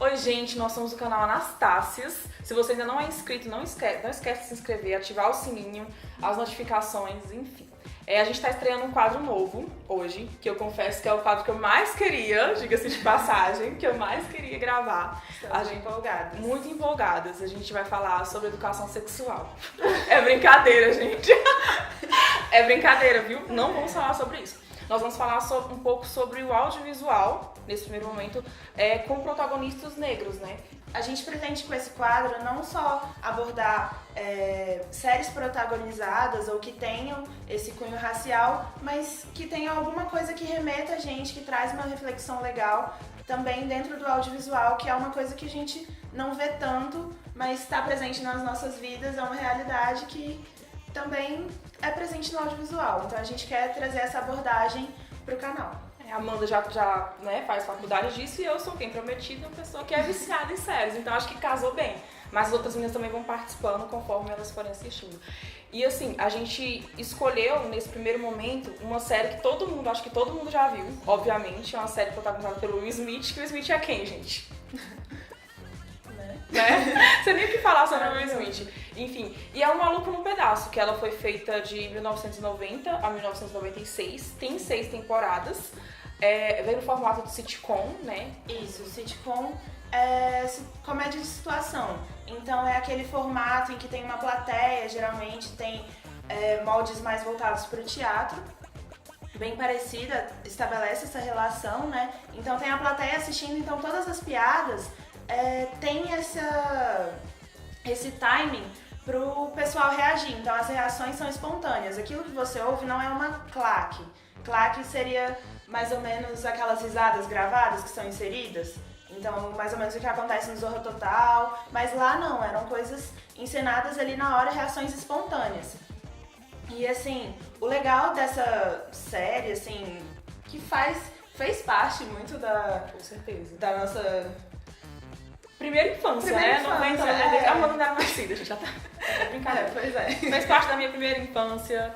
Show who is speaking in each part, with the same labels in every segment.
Speaker 1: Oi, gente, nós somos do canal Anastácias. Se você ainda não é inscrito, não esquece de se inscrever, ativar o sininho, as notificações, enfim. A gente está estreando um quadro novo hoje, que eu confesso que é o quadro que eu mais queria, diga-se de passagem, que eu mais queria gravar.
Speaker 2: Estamos empolgadas.
Speaker 1: Muito empolgadas. A gente vai falar sobre educação sexual. É brincadeira, gente. É brincadeira, viu? Não vamos falar sobre isso. Nós vamos falar um pouco sobre o audiovisual, nesse primeiro momento, com protagonistas negros, né?
Speaker 2: A gente pretende com esse quadro não só abordar séries protagonizadas ou que tenham esse cunho racial, mas que tenham alguma coisa que remeta a gente, que traz uma reflexão legal também dentro do audiovisual, que é uma coisa que a gente não vê tanto, mas está presente nas nossas vidas, é uma realidade que também é presente no audiovisual. Então a gente quer trazer essa abordagem para o canal.
Speaker 1: A Amanda já faz faculdade disso e eu sou quem? Prometida, uma pessoa que é viciada em séries, então acho que casou bem. Mas as outras meninas também vão participando conforme elas forem assistindo. E assim, a gente escolheu nesse primeiro momento uma série que acho que todo mundo já viu, obviamente, é uma série protagonizada pelo Will Smith, que o Will Smith é quem, gente? Né? Você nem o que falar sobre o Will Smith. Enfim, e é Um Maluco no Pedaço, que ela foi feita de 1990 a 1996, tem 6 temporadas, vem no formato de sitcom, né?
Speaker 2: Isso, sitcom é comédia de situação. Então é aquele formato em que tem uma plateia, geralmente tem moldes mais voltados para o teatro, bem parecida, estabelece essa relação, né? Então tem a plateia assistindo, então todas as piadas tem esse timing pro pessoal reagir, então as reações são espontâneas. Aquilo que você ouve não é uma claque. Claque seria mais ou menos aquelas risadas gravadas que são inseridas. Então, mais ou menos o que acontece no Zorra Total, mas lá não, eram coisas encenadas ali na hora, reações espontâneas. E assim, o legal dessa série, assim, que fez parte muito
Speaker 1: com certeza,
Speaker 2: da nossa
Speaker 1: primeira infância, né? 90, a Amanda não era nascida, a gente já tá brincadeira.
Speaker 2: Pois é.
Speaker 1: Fez parte da minha primeira infância.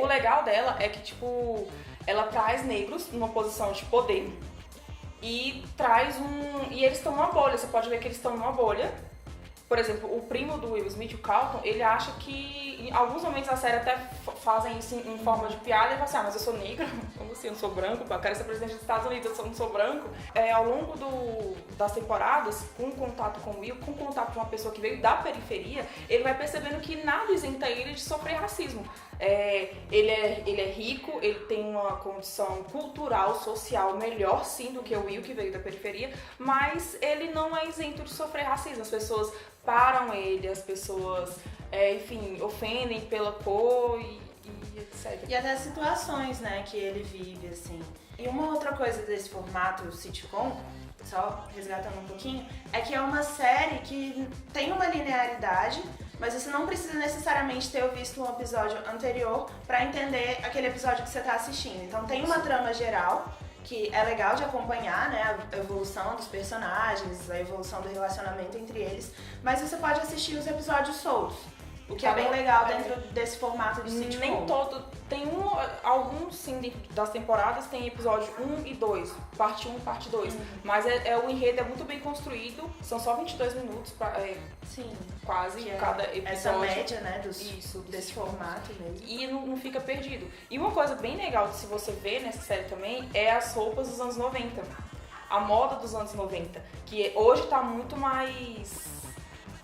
Speaker 1: O legal dela é que, tipo, ela traz negros numa posição de poder e e eles estão numa bolha, você pode ver que eles estão numa bolha. Por exemplo, o primo do Will Smith, o Carlton, ele acha que, em alguns momentos da série até fazem isso em forma de piada, e ele fala assim, mas eu sou negro, como assim, eu não sou branco, eu quero ser presidente dos Estados Unidos, eu não sou branco. Ao longo das temporadas, com contato com o Will, com contato com uma pessoa que veio da periferia, ele vai percebendo que nada isenta ele de sofrer racismo. Ele é rico, ele tem uma condição cultural, social melhor sim do que o Will, que veio da periferia, mas ele não é isento de sofrer racismo. As pessoas param ele, as pessoas, enfim, ofendem pela cor e etc.
Speaker 2: E até situações, né, que ele vive, assim. E uma outra coisa desse formato sitcom, só resgatando um pouquinho, é que é uma série que tem uma linearidade, mas você não precisa necessariamente ter visto um episódio anterior para entender aquele episódio que você está assistindo. Então tem uma trama geral, que é legal de acompanhar, né, a evolução dos personagens, a evolução do relacionamento entre eles, mas você pode assistir os episódios soltos, o que é bem legal dentro desse formato de sitcom.
Speaker 1: Nem todo, tem alguns sim das temporadas tem episódio 1 e 2, parte 1 e parte 2, mas o enredo é muito bem construído, são só 22 minutos,
Speaker 2: sim,
Speaker 1: quase cada episódio.
Speaker 2: Essa média, né,
Speaker 1: desse
Speaker 2: formato mesmo.
Speaker 1: E não fica perdido. E uma coisa bem legal de se você ver nessa série também é as roupas dos anos 90. A moda dos anos 90, que hoje tá muito mais...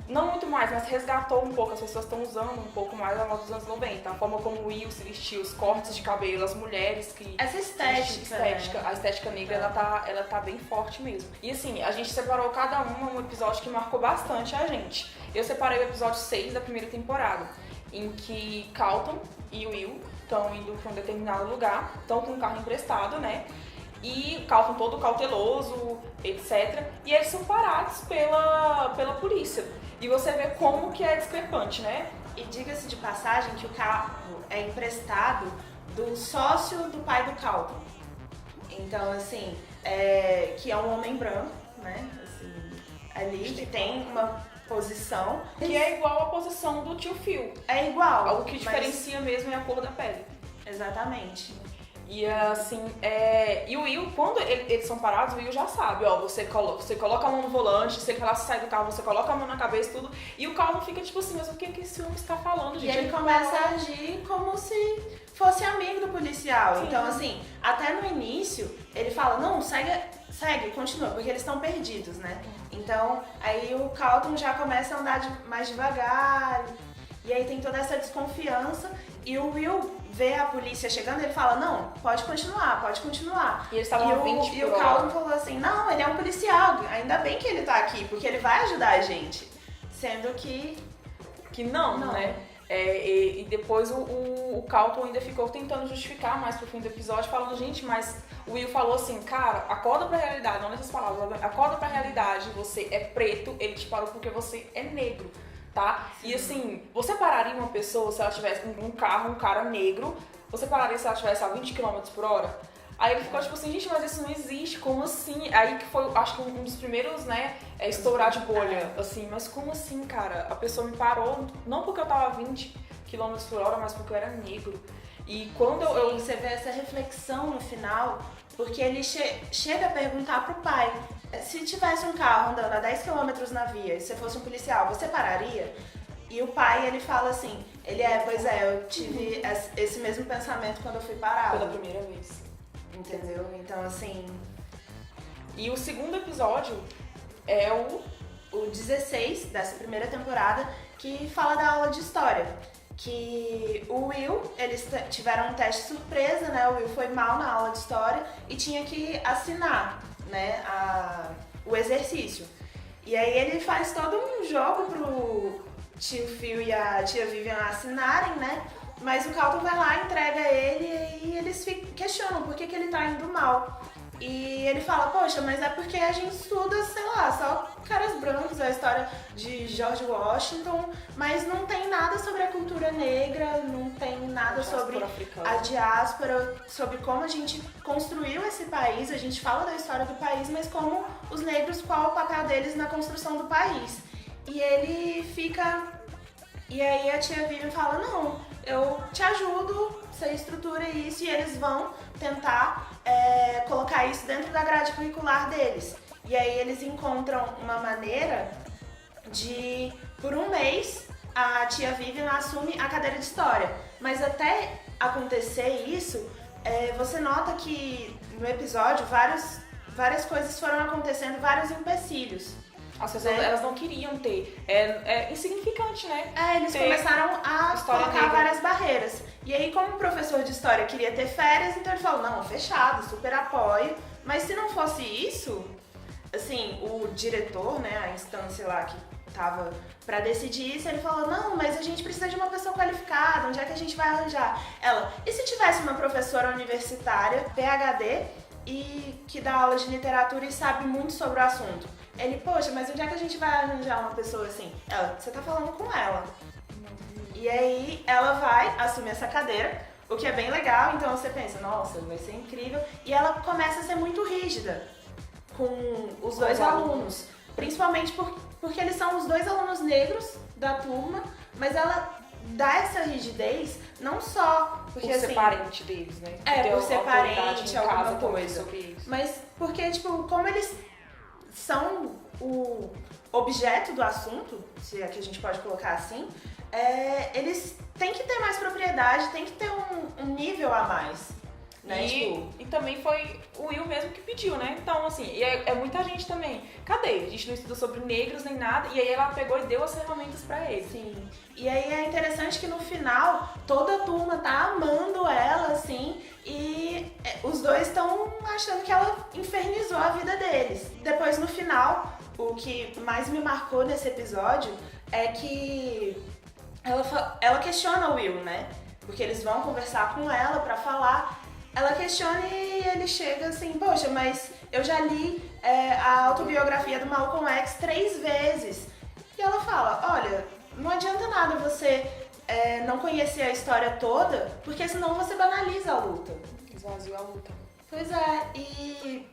Speaker 1: Não muito mais, mas resgatou um pouco, as pessoas estão usando um pouco mais a moda dos anos 90. A forma como o Will se vestiu, os cortes de cabelo, as mulheres que...
Speaker 2: Essa estética, né?
Speaker 1: A estética negra, ela tá bem forte mesmo. E assim, a gente separou cada um episódio que marcou bastante a gente. Eu separei o episódio 6 da primeira temporada, em que Carlton e Will estão indo para um determinado lugar, estão com um carro emprestado, né? E Carlton todo cauteloso, etc. E eles são parados pela polícia. E você vê como que é discrepante, né?
Speaker 2: E diga-se de passagem que o carro é emprestado do sócio do pai do Carlton. Então, assim, que é um homem branco, né? Assim, ali, que tem uma posição...
Speaker 1: Que é igual à posição do tio Phil.
Speaker 2: É igual.
Speaker 1: O que diferencia mesmo é a cor da pele.
Speaker 2: Exatamente.
Speaker 1: E assim, e o Will, quando eles são parados, o Will já sabe, ó, você coloca a mão no volante, se ele falar sai do carro, você coloca a mão na cabeça e tudo. E o Carlton fica tipo assim, mas o que esse homem está falando, gente?
Speaker 2: E ele começa a agir como se fosse amigo do policial.
Speaker 1: Sim.
Speaker 2: Então, assim, até no início, ele fala, não, segue, continua, porque eles estão perdidos, né? Então, aí o Carlton já começa a andar mais devagar, e aí tem toda essa desconfiança, e o Will vê a polícia chegando e ele fala, não, pode continuar.
Speaker 1: E eles estavam a 20
Speaker 2: E o Carlton falou assim, não, ele é um policial, ainda bem que ele tá aqui, porque ele vai ajudar a gente. Sendo que
Speaker 1: não, né? E depois o Carlton ainda ficou tentando justificar mais pro fim do episódio, falando, gente, mas o Will falou assim, cara, acorda pra realidade, não nessas palavras, acorda pra realidade, você é preto, ele te parou porque você é negro, tá? Sim. E assim, você pararia uma pessoa se ela tivesse um carro, um cara negro, você pararia se ela tivesse a 20 km por hora? Aí ele ficou tipo assim, gente, mas isso não existe, como assim? Aí que foi, acho que um dos primeiros, né, estourar de bolha, assim, mas como assim, cara? A pessoa me parou, não porque eu tava a 20 km por hora, mas porque eu era negro. E quando
Speaker 2: você vê essa reflexão no final, porque ele chega a perguntar pro pai, se tivesse um carro andando a 10 km na via e você fosse um policial, você pararia? E o pai, ele fala assim, eu tive esse mesmo pensamento quando eu fui parado.
Speaker 1: Pela primeira vez.
Speaker 2: Entendeu? Então, assim...
Speaker 1: E o segundo episódio é
Speaker 2: o 16 dessa primeira temporada, que fala da aula de história. Que o Will, eles tiveram um teste surpresa, né? O Will foi mal na aula de história e tinha que assinar, né, o exercício. E aí ele faz todo um jogo pro tio Phil e a tia Vivian assinarem, né? Mas o Carlton vai lá, entrega ele e eles questionam por que ele tá indo mal. E ele fala, poxa, mas é porque a gente estuda, sei lá, só caras brancos, a história de George Washington, mas não tem nada sobre a cultura negra, não tem nada sobre a diáspora, sobre como a gente construiu esse país, a gente fala da história do país, mas como os negros, qual o papel deles na construção do país. E ele fica... E aí a tia Vivian fala, não, eu te ajudo, você estrutura isso, e eles vão tentar colocar isso dentro da grade curricular deles. E aí eles encontram uma maneira de, por um mês, a tia Vivian assume a cadeira de história. Mas até acontecer isso, você nota que no episódio várias coisas foram acontecendo, vários empecilhos.
Speaker 1: As pessoas, elas não queriam ter. É insignificante, né?
Speaker 2: Eles começaram a colocar várias barreiras. E aí, como o professor de história queria ter férias, então ele falou, não, fechado, super apoio. Mas se não fosse isso, assim, o diretor, né, a instância lá que tava pra decidir isso, ele falou, não, mas a gente precisa de uma pessoa qualificada, onde é que a gente vai arranjar? Ela, e se tivesse uma professora universitária, PhD, e que dá aula de literatura e sabe muito sobre o assunto? Ele, poxa, mas onde é que a gente vai arranjar uma pessoa assim? Ela, você tá falando com ela. E aí ela vai assumir essa cadeira, o que é bem legal, então você pensa, nossa, vai ser incrível. E ela começa a ser muito rígida com os dois alunos. Principalmente porque eles são os dois alunos negros da turma, mas ela dá essa rigidez não só porque
Speaker 1: por ser
Speaker 2: assim,
Speaker 1: parente deles, né?
Speaker 2: Por ser parente, alguma coisa.
Speaker 1: Sobre isso.
Speaker 2: Mas porque, tipo, como eles são o objeto do assunto, se é que a gente pode colocar assim, eles têm que ter mais propriedade, tem que ter um nível a mais. Né?
Speaker 1: E também foi o Will mesmo que pediu, né? Então, assim, e é muita gente também. Cadê? A gente não estuda sobre negros nem nada, e aí ela pegou e deu as ferramentas pra ele.
Speaker 2: Sim. E aí é interessante que no final toda a turma tá amando ela, assim, e os dois estão achando que ela infernizou a vida deles. Depois, no final, o que mais me marcou nesse episódio é que ela questiona o Will, né? Porque eles vão conversar com ela pra falar. Ela questiona e ele chega assim, poxa, mas eu já li a autobiografia do Malcolm X 3 vezes. E ela fala, olha, não adianta nada você não conhecer a história toda, porque senão você banaliza a luta.
Speaker 1: Esvazia a luta.
Speaker 2: Pois é, e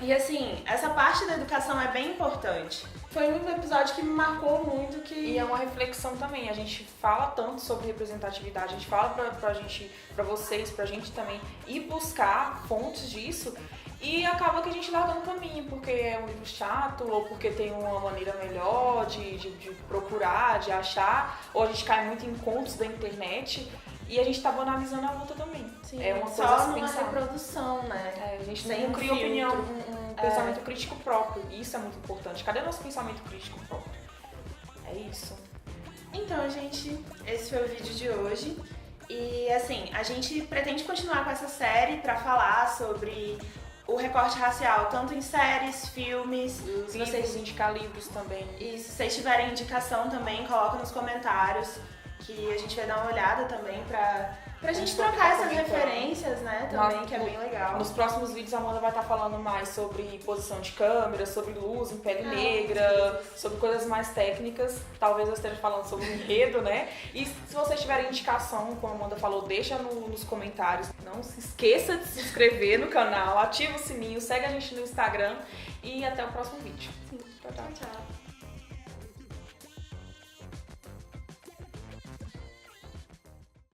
Speaker 2: E assim, essa parte da educação é bem importante. Foi um episódio que me marcou muito.
Speaker 1: E é uma reflexão também. A gente fala tanto sobre representatividade, a gente fala pra vocês, pra gente também ir buscar fontes disso. E acaba que a gente larga no caminho, porque é um livro chato, ou porque tem uma maneira melhor de procurar, de achar, ou a gente cai muito em contos da internet e a gente tá banalizando a luta também.
Speaker 2: Sim,
Speaker 1: é uma
Speaker 2: só
Speaker 1: coisa a se
Speaker 2: numa
Speaker 1: pensar.
Speaker 2: reprodução, né?
Speaker 1: A gente
Speaker 2: Sem
Speaker 1: não cria
Speaker 2: filtro.
Speaker 1: opinião, um pensamento crítico próprio. Isso é muito importante. Cadê nosso pensamento crítico próprio? É isso.
Speaker 2: Então, gente, esse foi o vídeo de hoje. E assim, a gente pretende continuar com essa série pra falar sobre o recorte racial, tanto em séries, filmes, se vocês
Speaker 1: indicar livros também.
Speaker 2: E se vocês tiverem indicação também, coloca nos comentários, que a gente vai dar uma olhada também pra gente trocar essas referências, né, também, que é bem legal.
Speaker 1: Nos próximos vídeos a Amanda vai estar falando mais sobre posição de câmera, sobre luz em pele negra, sobre coisas mais técnicas. Talvez eu esteja falando sobre enredo, né? E se vocês tiverem indicação, como a Amanda falou, deixa nos comentários. Não se esqueça de se inscrever no canal, ativa o sininho, segue a gente no Instagram e até o próximo vídeo.
Speaker 2: Tchau, tchau.